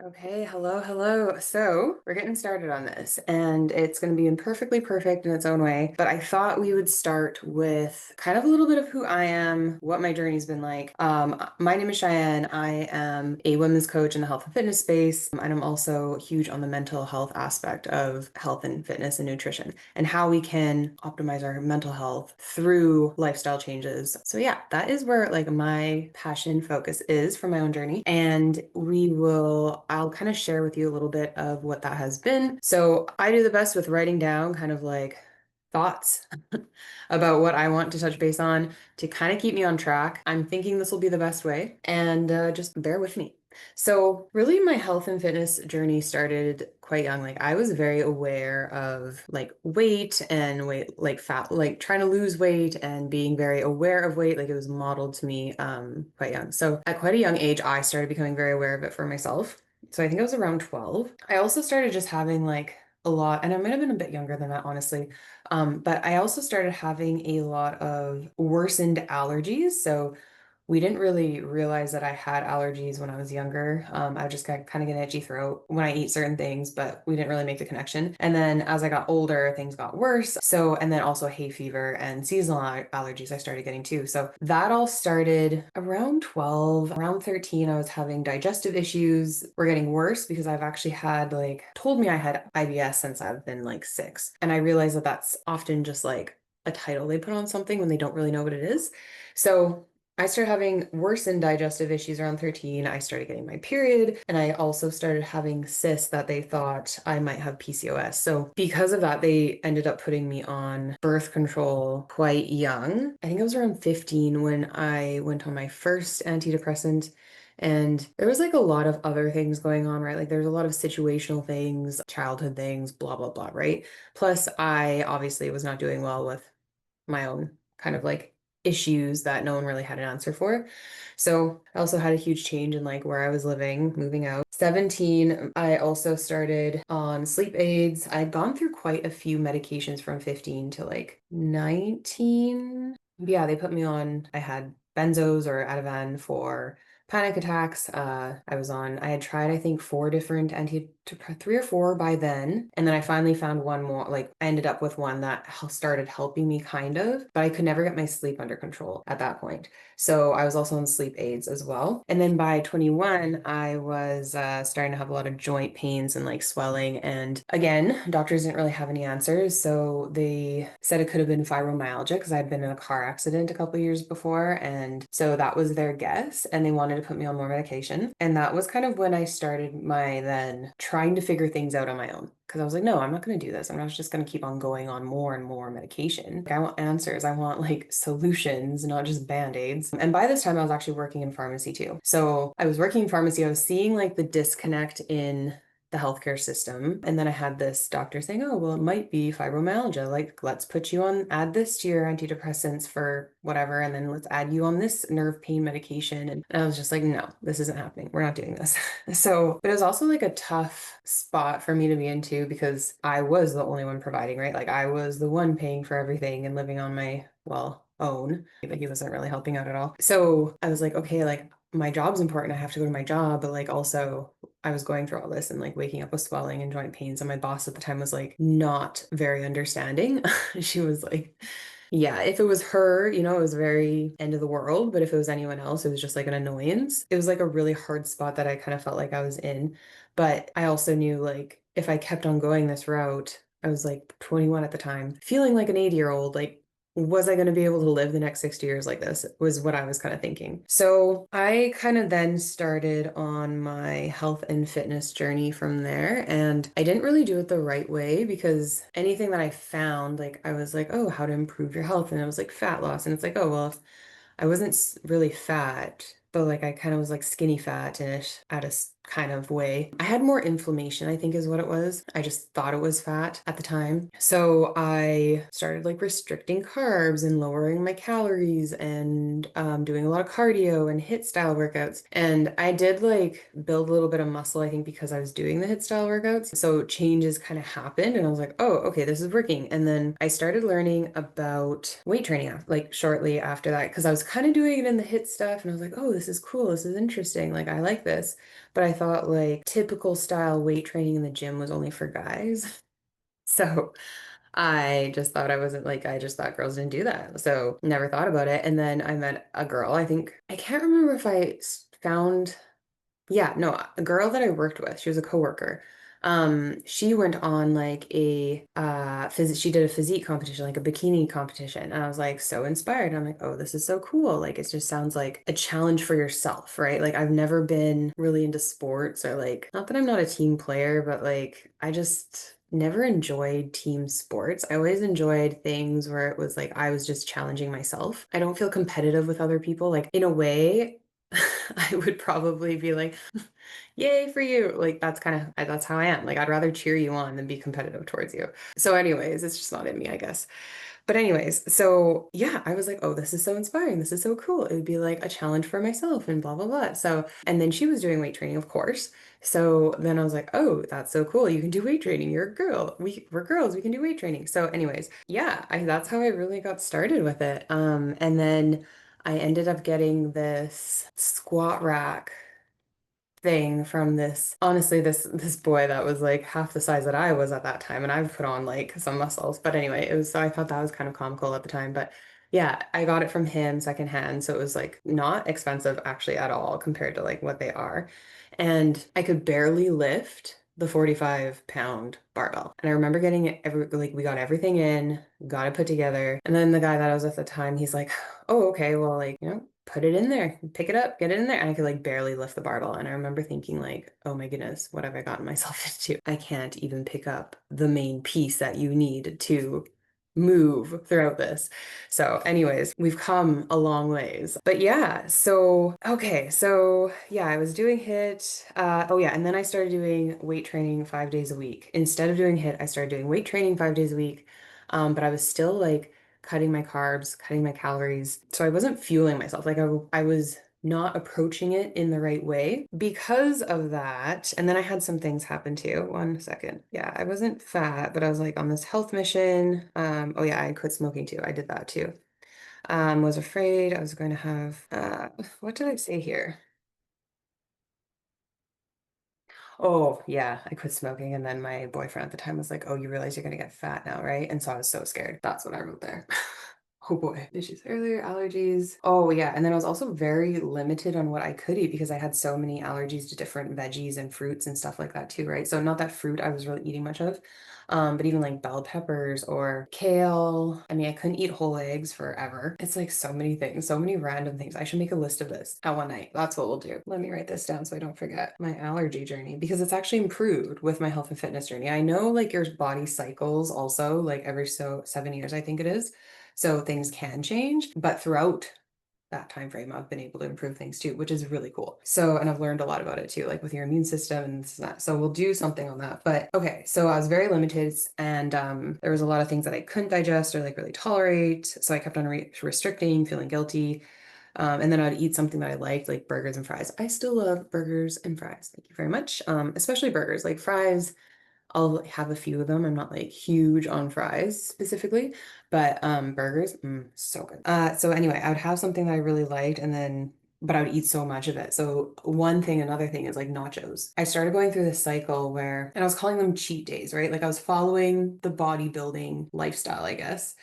Okay, hello, hello. So we're getting started on this, and it's going to be imperfectly perfect in its own way. But I thought we would start with kind of a little bit of who I am, what my journey's been like. My name is Cheyenne. I am a women's coach in the health and fitness space, and I'm also huge on the mental health aspect of health and fitness and nutrition, and how we can optimize our mental health through lifestyle changes. So yeah, that is where like my passion focus is for my own journey, and I'll kind of share with you a little bit of what that has been. So I do the best with writing down kind of like thoughts about what I want to touch base on to kind of keep me on track. I'm thinking this will be the best way, and just bear with me. So really my health and fitness journey started quite young. Like I was very aware of like weight and weight, like fat, like trying to lose weight and being very aware of weight. Like it was modeled to me quite young. So at quite a young age, I started becoming very aware of it for myself. So I think I was around 12. I also started just having like a lot, and I might have been a bit younger than that, honestly. But I also started having a lot of worsened allergies. So we didn't really realize that I had allergies when I was younger. I just got kind of get an itchy throat when I eat certain things, but we didn't really make the connection. And then as I got older, things got worse. So, and then also hay fever and seasonal allergies I started getting too. So that all started around 12, around 13. I was having digestive issues. Were getting worse because I've actually had like told me I had IBS since I've been like 6. And I realized that that's often just like a title they put on something when they don't really know what it is. So I started having worsened digestive issues around 13. I started getting my period, and I also started having cysts that they thought I might have PCOS. So, because of that, they ended up putting me on birth control quite young. I think I was around 15 when I went on my first antidepressant. And there was like a lot of other things going on, right? Like there's a lot of situational things, childhood things, blah, blah, blah, right? Plus, I obviously was not doing well with my own kind of like issues that no one really had an answer for. So I also had a huge change in like where I was living, moving out. 17, I also started on sleep aids. I'd gone through quite a few medications from 15 to like 19. Yeah, they put me on, I had benzos or Ativan for panic attacks. I had tried, I think, 4 different three or four by then. And then I finally found one more, like, I ended up with one that started helping me kind of, but I could never get my sleep under control at that point. So I was also on sleep aids as well. And then by 21, I was starting to have a lot of joint pains and like swelling. And again, doctors didn't really have any answers. So they said it could have been fibromyalgia because I'd been in a car accident a couple years before. And so that was their guess. And they wanted to put me on more medication. And that was kind of when I started my then trying to figure things out on my own. Because I was like, no, I'm not going to do this. I'm not just going to keep on going on more and more medication. Like, I want answers. I want like solutions, not just band-aids. And by this time, I was actually working in pharmacy too. So I was working in pharmacy. I was seeing like the disconnect in the healthcare system. And then I had this doctor saying, oh, well, it might be fibromyalgia. Like, let's put you on, add this to your antidepressants for whatever. And then let's add you on this nerve pain medication. And I was just like, no, this isn't happening. We're not doing this. So, but it was also like a tough spot for me to be into because I was the only one providing, right? Like, I was the one paying for everything and living on my, well, own. Like, he wasn't really helping out at all. So I was like, okay, like, my job's important. I have to go to my job, but like also I was going through all this and like waking up with swelling and joint pains. And my boss at the time was like not very understanding. She was like, yeah, if it was her, it was very end of the world. But if it was anyone else, it was just like an annoyance. It was like a really hard spot that I kind of felt like I was in. But I also knew like if I kept on going this route, I was like 21 at the time, feeling like an 80-year-old, like was I going to be able to live the next 60 years like this was what I was kind of thinking. So I kind of then started on my health and fitness journey from there. And I didn't really do it the right way because anything that I found, like I was like, oh, how to improve your health. And it was like fat loss. And it's like, oh, well, I wasn't really fat, but like I kind of was like skinny fat-ish at a kind of way. I had more inflammation, I think is what it was. I just thought it was fat at the time. So I started like restricting carbs and lowering my calories and doing a lot of cardio and HIIT style workouts. And I did like build a little bit of muscle, I think, because I was doing the HIIT style workouts. So changes kind of happened and I was like, oh, okay, this is working. And then I started learning about weight training like shortly after that because I was kind of doing it in the HIIT stuff and I was like, oh, this is cool. This is interesting. Like I like this. but I thought like typical style weight training in the gym was only for guys. So I just thought I wasn't like, I just thought girls didn't do that. So never thought about it. And then I met a girl. I think, I can't remember if found, yeah, no, a girl that I worked with, she was a coworker. She went on like she did a physique competition, like a bikini competition. And I was like so inspired. I'm like, oh, this is so cool. Like it just sounds like a challenge for yourself, right? Like I've never been really into sports or like, not that I'm not a team player, but like I just never enjoyed team sports. I always enjoyed things where it was like I was just challenging myself. I don't feel competitive with other people. Like in a way, I would probably be like, yay for you. Like that's how I am. Like I'd rather cheer you on than be competitive towards you. So anyways, it's just not in me, I guess. But anyways, so yeah, I was like, oh, this is so inspiring. This is so cool. It would be like a challenge for myself and blah blah blah. So, and then she was doing weight training, of course. So then I was like, oh, that's so cool. You can do weight training. You're a girl. We're girls. We can do weight training. So anyways, yeah, that's how I really got started with it. And then I ended up getting this squat rack thing from this, honestly, this boy that was like half the size that I was at that time, and I've put on like some muscles. But anyway, it was, so I thought that was kind of comical at the time. But yeah, I got it from him secondhand, so it was like not expensive actually at all compared to like what they are. And I could barely lift the 45-pound barbell. And I remember getting it we got everything in, got it put together. And then the guy that I was with at the time, he's like, oh, okay, well, like, put it in there, pick it up, get it in there. And I could like barely lift the barbell. And I remember thinking like, oh my goodness, what have I gotten myself into? I can't even pick up the main piece that you need to move throughout this. So anyways, we've come a long ways. But yeah, so okay, so yeah, I was doing HIIT. Oh yeah, and then I started doing weight training 5 days a week. Instead of doing HIIT, I started doing weight training 5 days a week. But I was still like cutting my carbs, cutting my calories. So I wasn't fueling myself. Like I was not approaching it in the right way because of that. And then I had some things happen too. One second. Yeah, I wasn't fat, but I was like on this health mission. Oh yeah, I quit smoking too. I did that too. Was afraid I was going to have what did I say here? Oh, yeah, I quit smoking. And then my boyfriend at the time was like, oh, you realize you're going to get fat now, right? And so I was so scared. That's what I wrote there. Oh boy, issues earlier, allergies. Oh yeah, and then I was also very limited on what I could eat because I had so many allergies to different veggies and fruits and stuff like that too, right? So not that fruit I was really eating much of, but even like bell peppers or kale. I mean, I couldn't eat whole eggs forever. It's like so many things, so many random things. I should make a list of this at one night. That's what we'll do. Let me write this down so I don't forget my allergy journey because it's actually improved with my health and fitness journey. I know like your body cycles also like every 7 years, I think it is. So things can change, but throughout that time frame, I've been able to improve things too, which is really cool. So, and I've learned a lot about it too, like with your immune system and this and that. So we'll do something on that. But okay, so I was very limited, and there was a lot of things that I couldn't digest or like really tolerate. So I kept on restricting, feeling guilty. And then I'd eat something that I liked, like burgers and fries. I still love burgers and fries. Thank you very much. Especially burgers, like fries. I'll have a few of them. I'm not like huge on fries specifically, but burgers, so good. So anyway, I would have something that I really liked and then but I would eat so much of it. So one thing, another thing is like nachos. I started going through this cycle where, and I was calling them cheat days, right? Like I was following the bodybuilding lifestyle, I guess,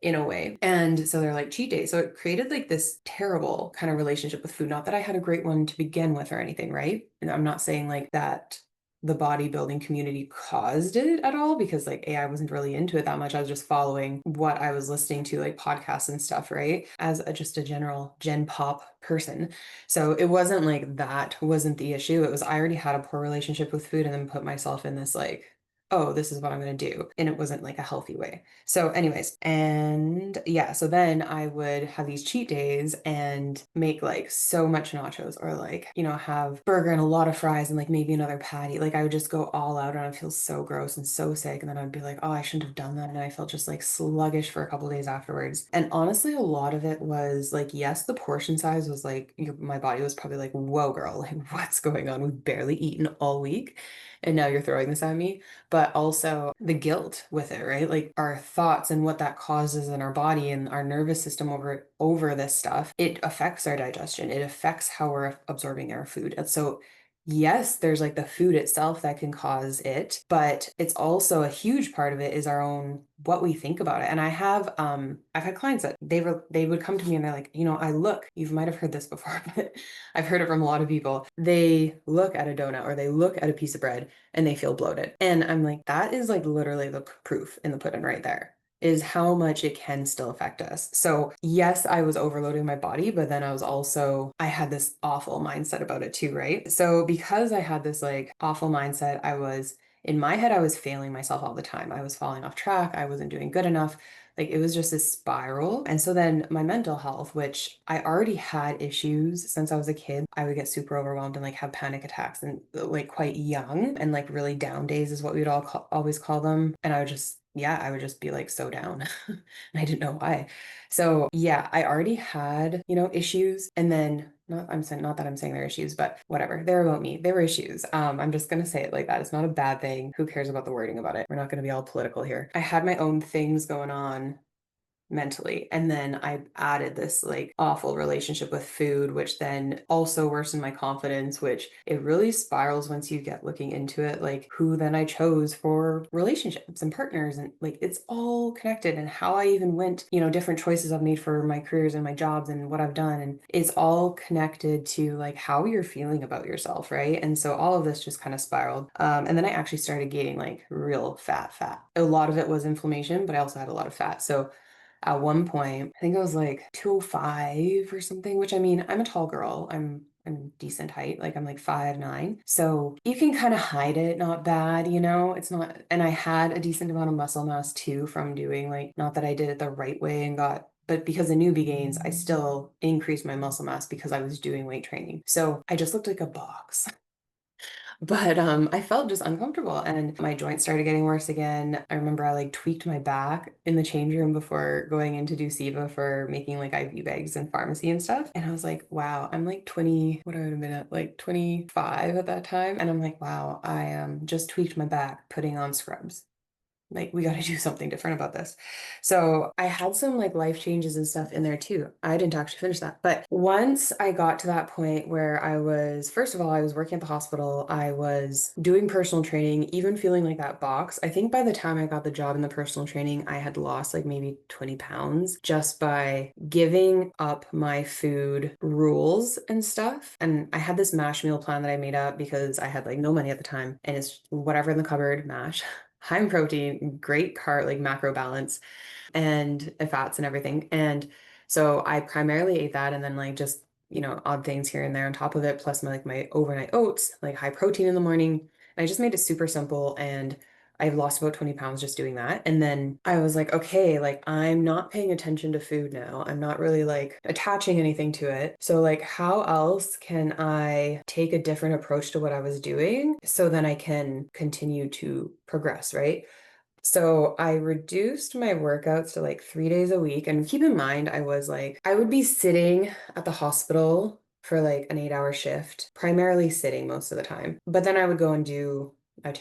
in a way. And so they're like cheat days. So it created like this terrible kind of relationship with food. Not that I had a great one to begin with or anything, right? And I'm not saying like that the bodybuilding community caused it at all because like I wasn't really into it that much. I was just following what I was listening to, like podcasts and stuff, right? As just a general gen pop person. So it wasn't like that wasn't the issue. It was I already had a poor relationship with food and then put myself in this like, oh, this is what I'm going to do. And it wasn't like a healthy way. So, anyways, and yeah, so then I would have these cheat days and make like so much nachos or like, have burger and a lot of fries and like maybe another patty. Like I would just go all out and I'd feel so gross and so sick. And then I'd be like, oh, I shouldn't have done that. And I felt just like sluggish for a couple days afterwards. And honestly, a lot of it was like, yes, the portion size was like, my body was probably like, whoa, girl, like what's going on? We've barely eaten all week. And now you're throwing this at me, but also the guilt with it, right? Like our thoughts and what that causes in our body and our nervous system over this stuff. It affects our digestion. It affects how we're absorbing our food. And so Yes, there's like the food itself that can cause it, but it's also a huge part of it is our own what we think about it. And I've had clients that they would come to me and they're like, I look, you might have heard this before, but I've heard it from a lot of people. They look at a donut or they look at a piece of bread and they feel bloated. And I'm like, that is like literally the proof in the pudding right there is how much it can still affect us. So, yes, I was overloading my body, but then I had this awful mindset about it too, right? So, because I had this like awful mindset, in my head, I was failing myself all the time. I was falling off track. I wasn't doing good enough. Like it was just this spiral. And so then my mental health, which I already had issues since I was a kid, I would get super overwhelmed and like have panic attacks and like quite young and like really down days is what we would always call them. And I would just be like so down and I didn't know why. So yeah, I already had, issues and then not that I'm saying they're issues, but whatever. They're about me. They were issues. I'm just gonna say it like that. It's not a bad thing. Who cares about the wording about it? We're not gonna be all political here. I had my own things going on mentally. And then I added this like awful relationship with food, which then also worsened my confidence, which it really spirals once you get looking into it, like who then I chose for relationships and partners. And like it's all connected and how I even went, different choices I've made for my careers and my jobs and what I've done. And it's all connected to like how you're feeling about yourself, right? And so all of this just kind of spiraled. And then I actually started gaining like real fat. A lot of it was inflammation, but I also had a lot of fat. So at one point, I think I was like 205 or something, which I mean, I'm a tall girl. I'm decent height, like I'm like 5'9". So you can kind of hide it, not bad, It's not, and I had a decent amount of muscle mass too from doing like, not that I did it the right way but because of newbie gains, I still increased my muscle mass because I was doing weight training. So I just looked like a box. But I felt just uncomfortable and my joints started getting worse again. I remember I like tweaked my back in the change room before going in to do SIVA for making like IV bags and pharmacy and stuff. And I was like, wow, I'm like 20, what I would have been at like 25 at that time. And I'm like, wow, I just tweaked my back putting on scrubs. Like we got to do something different about this. So I had some like life changes and stuff in there too. I didn't actually finish that. But once I got to that point where first of all, I was working at the hospital, I was doing personal training, even feeling like that box. I think by the time I got the job in the personal training, I had lost like maybe 20 pounds just by giving up my food rules and stuff. And I had this MASH meal plan that I made up because I had like no money at the time and it's whatever in the cupboard, MASH. High in protein, great carb, like macro balance and fats and everything. And so I primarily ate that and then like just, odd things here and there on top of it, plus my overnight oats, like high protein in the morning. And I just made it super simple and I've lost about 20 pounds just doing that. And then I was like, okay, like I'm not paying attention to food now. I'm not really like attaching anything to it. So like how else can I take a different approach to what I was doing so then I can continue to progress, right? So I reduced my workouts to like 3 days a week. And keep in mind, I would be sitting at the hospital for like an 8-hour shift, primarily sitting most of the time. But then I would go and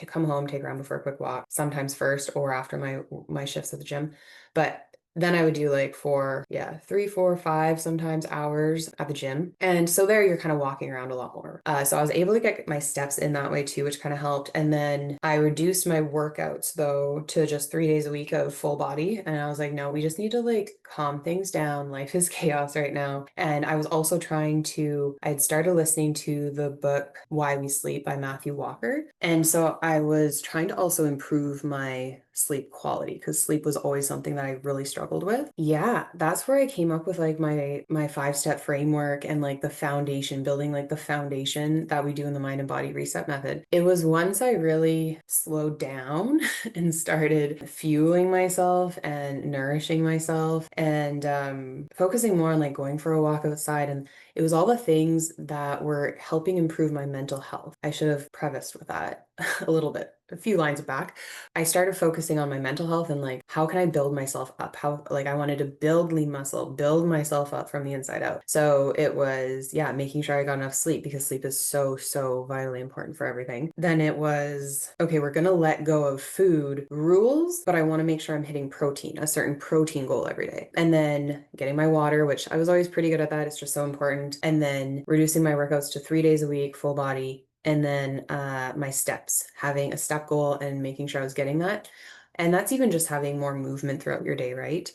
come home, take around for a quick walk, sometimes first or after my shifts at the gym. But then I would do like 3, 4, 5, sometimes hours at the gym. And so there you're kind of walking around a lot more. So I was able to get my steps in that way too, which kind of helped. And then I reduced my workouts though to just 3 days a week of full body. And I was like, no, we just need to like calm things down. Life is chaos right now. And I was also I'd started listening to the book Why We Sleep by Matthew Walker. And so I was trying to also improve my sleep quality because sleep was always something that I really struggled with. Yeah, that's where I came up with like my 5-step framework and like the foundation, building like the foundation that we do in the mind and body reset method. It was once I really slowed down and started fueling myself and nourishing myself and focusing more on like going for a walk outside. And it was all the things that were helping improve my mental health. I should have prefaced with that a little bit, a few lines back. I started focusing on my mental health and like, how can I build myself up? How, like, I wanted to build lean muscle, build myself up from the inside out. So it was, yeah, making sure I got enough sleep because sleep is so, so vitally important for everything. Then it was, okay, we're going to let go of food rules, but I want to make sure I'm hitting a certain protein goal every day. And then getting my water, which I was always pretty good at that. It's just so important. And then reducing my workouts to 3 days a week, full body, and then my steps, having a step goal and making sure I was getting that. And that's even just having more movement throughout your day, right?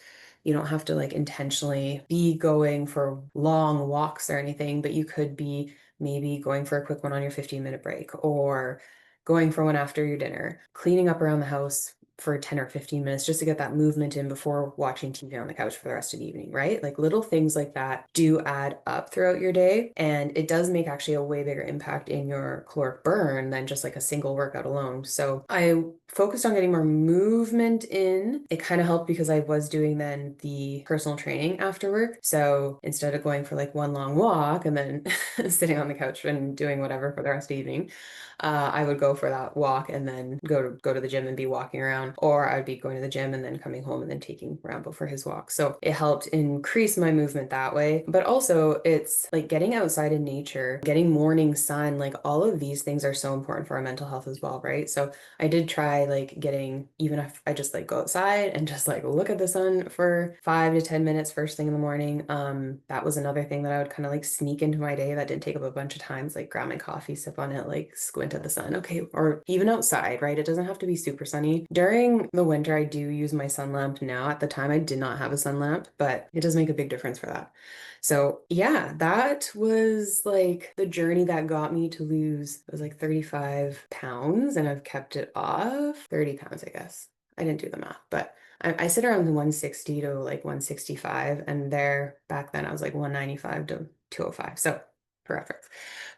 You don't have to like intentionally be going for long walks or anything, but you could be maybe going for a quick one on your 15-minute break, or going for one after your dinner, cleaning up around the house for 10 or 15 minutes just to get that movement in before watching TV on the couch for the rest of the evening, right? Like little things like that do add up throughout your day. And it does make actually a way bigger impact in your caloric burn than just like a single workout alone. So I focused on getting more movement in. It kind of helped because I was doing then the personal training after work. So instead of going for like one long walk and then sitting on the couch and doing whatever for the rest of the evening, I would go for that walk and then go to the gym and be walking around, or I'd be going to the gym and then coming home and then taking Rambo for his walk. So it helped increase my movement that way. But also it's like getting outside in nature, getting morning sun, like all of these things are so important for our mental health as well, right? So I did try like getting, even if I just like go outside and just like look at the sun for 5 to 10 minutes first thing in the morning. That was another thing that I would kind of like sneak into my day that didn't take up a bunch of times, like grab my coffee, sip on it, like squint at the sun. Okay. Or even outside, right? It doesn't have to be super sunny. During the winter, I do use my sun lamp now. At the time, I did not have a sun lamp, but it does make a big difference for that. So yeah, that was like the journey that got me to lose, it was like 35 pounds, and I've kept it off 30 pounds, I guess. I didn't do the math, but I sit around 160 to like 165, and there back then I was like 195 to 205. So for reference.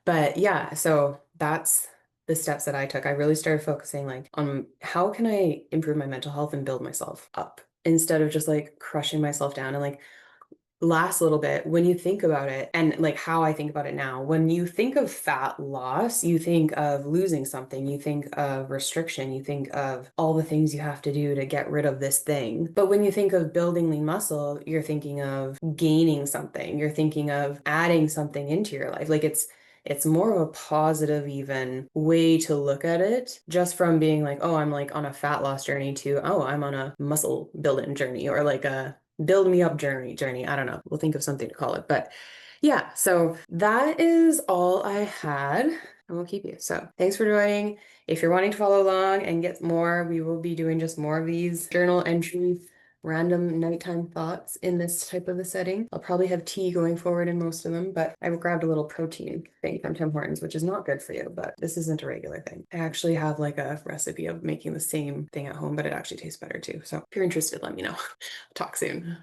But yeah, so that's the steps that I took. I really started focusing like on how can I improve my mental health and build myself up instead of just like crushing myself down. And like last little bit, when you think about it, and like how I think about it now, when you think of fat loss, you think of losing something, you think of restriction, you think of all the things you have to do to get rid of this thing. But when you think of building lean muscle, you're thinking of gaining something, you're thinking of adding something into your life. Like it's more of a positive even way to look at it, just from being like, oh, I'm like on a fat loss journey, to, oh, I'm on a muscle building journey, or like a build me up journey. I don't know. We'll think of something to call it. But yeah, so that is all I had. And we'll keep you. So thanks for joining. If you're wanting to follow along and get more, we will be doing just more of these journal entry, random nighttime thoughts in this type of a setting. I'll probably have tea going forward in most of them, but I grabbed a little protein thing from Tim Hortons, which is not good for you, but this isn't a regular thing. I actually have like a recipe of making the same thing at home, but it actually tastes better too. So if you're interested, let me know. Talk soon.